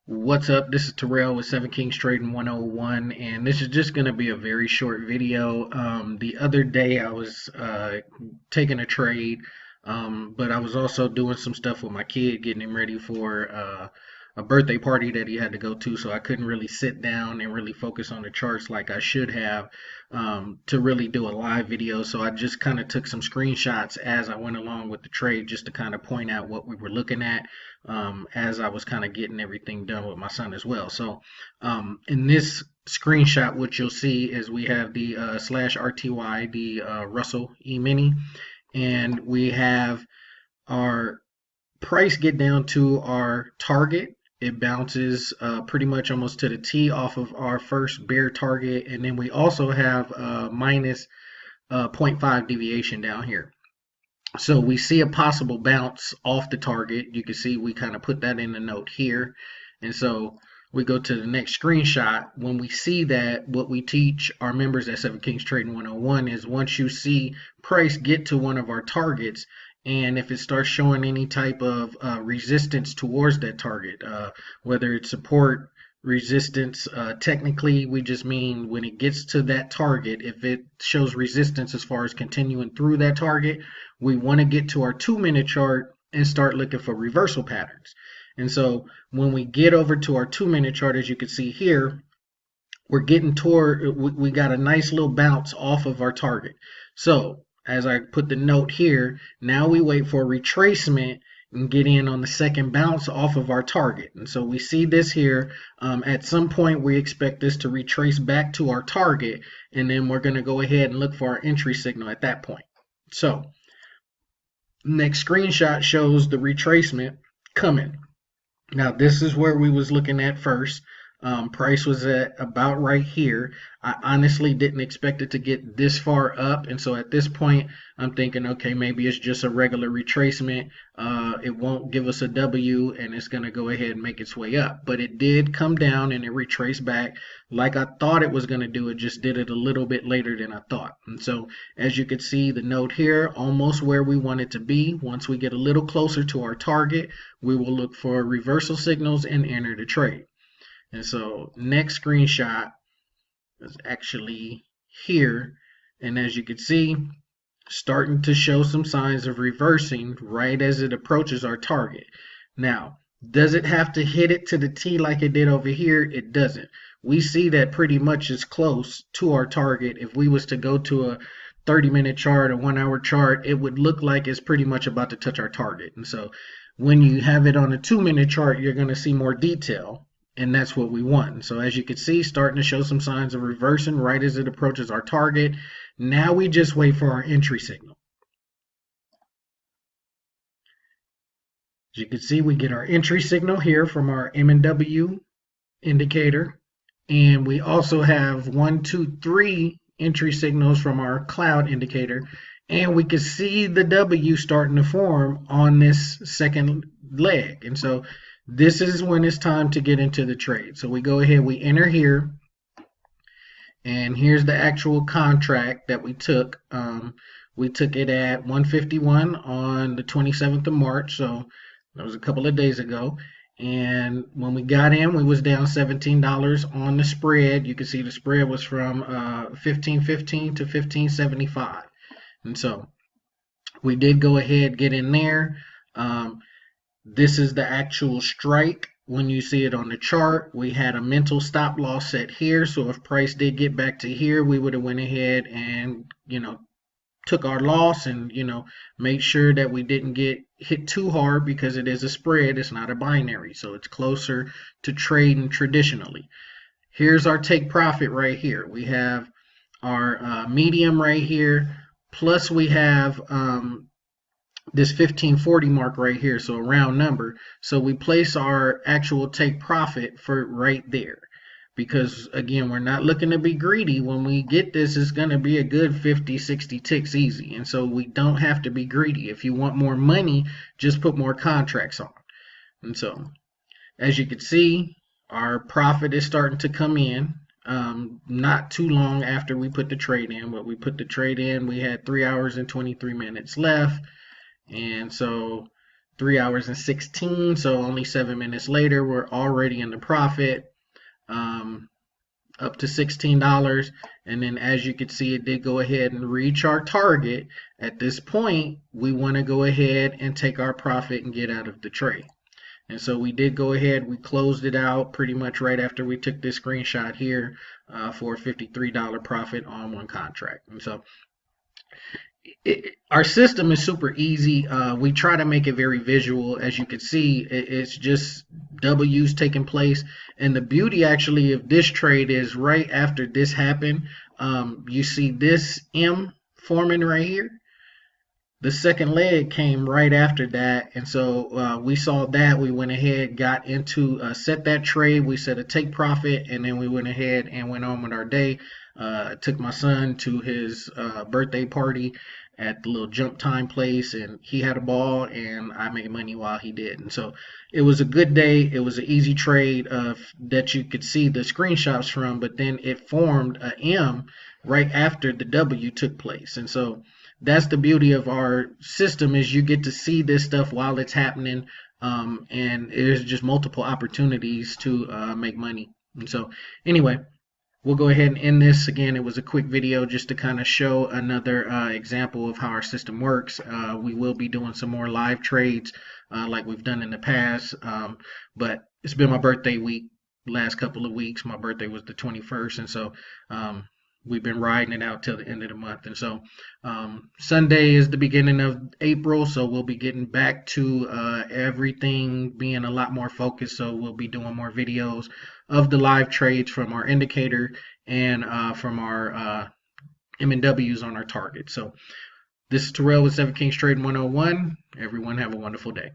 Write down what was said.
What's up? This is Terrell with Seven Kings Trading 101, and this is just going to be a very short video. The other day I was taking a trade, but I was also doing some stuff with my kid, getting him ready for a birthday party that he had to go to, so I couldn't really sit down and really focus on the charts like I should have to really do a live video. So I just kind of took some screenshots as I went along with the trade just to kind of point out what we were looking at as I was kind of getting everything done with my son as well. So in this screenshot, what you'll see is we have the slash RTY, the Russell E-mini, and we have our price get down to our target. It bounces pretty much almost to the T off of our first bear target, and then we also have minus 0.5 deviation down here. So we see a possible bounce off the target. You can see we kind of put that in the note here. And so we go to the next screenshot. When we see that, what we teach our members at Seven Kings Trading 101 is once you see price get to one of our targets, and if it starts showing any type of resistance towards that target, whether it's support, resistance, technically we just mean when it gets to that target, if it shows resistance as far as continuing through that target, we want to get to our 2-minute chart and start looking for reversal patterns. And so when we get over to our 2-minute chart, as you can see here, we're getting toward, we got a nice little bounce off of our target. So as I put the note here, now we wait for retracement and get in on the second bounce off of our target. And so we see this here. At some point, we expect this to retrace back to our target, and then we're going to go ahead and look for our entry signal at that point. So next screenshot shows the retracement coming. Now this is where we was looking at first. Price was at about right here. I honestly didn't expect it to get this far up, and so at this point I'm thinking, okay, maybe it's just a regular retracement. It won't give us a W, and it's going to go ahead and make its way up. But it did come down and it retraced back like I thought it was going to do. It just did it a little bit later than I thought. And so as you can see, the note here, almost where we want it to be. Once we get a little closer to our target, we will look for reversal signals and enter the trade. And so next screenshot is actually here. And as you can see, starting to show some signs of reversing right as it approaches our target. Now, does it have to hit it to the T like it did over here? It doesn't. We see that pretty much is close to our target. If we was to go to a 30-minute chart, a 1-hour chart, it would look like it's pretty much about to touch our target. And so when you have it on a 2-minute chart, you're going to see more detail. And that's what we want. So as you can see, starting to show some signs of reversing right as it approaches our target. Now we just wait for our entry signal. As you can see, we get our entry signal here from our M&W indicator. And we also have 1, 2, 3 entry signals from our cloud indicator. And we can see the W starting to form on this second leg. And so this is when it's time to get into the trade. So we go ahead, we enter here, and here's the actual contract that we took. We took it at 151 on the 27th of March, so that was a couple of days ago. And when we got in, we was down $17 on the spread. You can see the spread was from 15.15 to 15.75. And so we did go ahead, get in there. This is the actual strike. When you see it on the chart, we had a mental stop loss set here. So if price did get back to here, we would have went ahead and, took our loss and, made sure that we didn't get hit too hard because it is a spread. It's not a binary. So it's closer to trading traditionally. Here's our take profit right here. We have our medium right here. Plus we have this 1540 mark right here, so a round number. So we place our actual take profit for right there, because again, we're not looking to be greedy. When we get this, it's going to be a good 50-60 ticks easy, and so we don't have to be greedy. If you want more money, just put more contracts on. And so as you can see, our profit is starting to come in. Not too long after we put the trade in, but we put the trade in, we had 3 hours and 23 minutes left. And so 3 hours and 16, so only 7 minutes later, we're already in the profit. Um, Up to $16. And then as you can see, it did go ahead and reach our target. At this point, we want to go ahead and take our profit and get out of the trade. And so we did go ahead, we closed it out pretty much right after we took this screenshot here for a $53 profit on one contract. And so our system is super easy. We try to make it very visual. As you can see, it's just W's taking place. And the beauty actually of this trade is right after this happened, you see this M forming right here. The second leg came right after that, and so we saw that. We went ahead, got into set that trade. We set a take profit, and then we went ahead and went on with our day. Took my son to his birthday party at the little jump time place, and he had a ball, and I made money while he did. And so it was a good day. It was an easy trade that you could see the screenshots from, but then it formed a M right after the W took place, and so that's the beauty of our system is you get to see this stuff while it's happening, and there's just multiple opportunities to make money. And so anyway, we'll go ahead and end this. Again, it was a quick video just to kind of show another example of how our system works. We will be doing some more live trades like we've done in the past, but it's been my birthday week last couple of weeks. My birthday was the 21st, and so we've been riding it out till the end of the month. And so Sunday is the beginning of April, so we'll be getting back to everything being a lot more focused. So we'll be doing more videos of the live trades from our indicator and from our M&Ws on our target. So this is Terrell with 7 Kings Trading 101. Everyone have a wonderful day.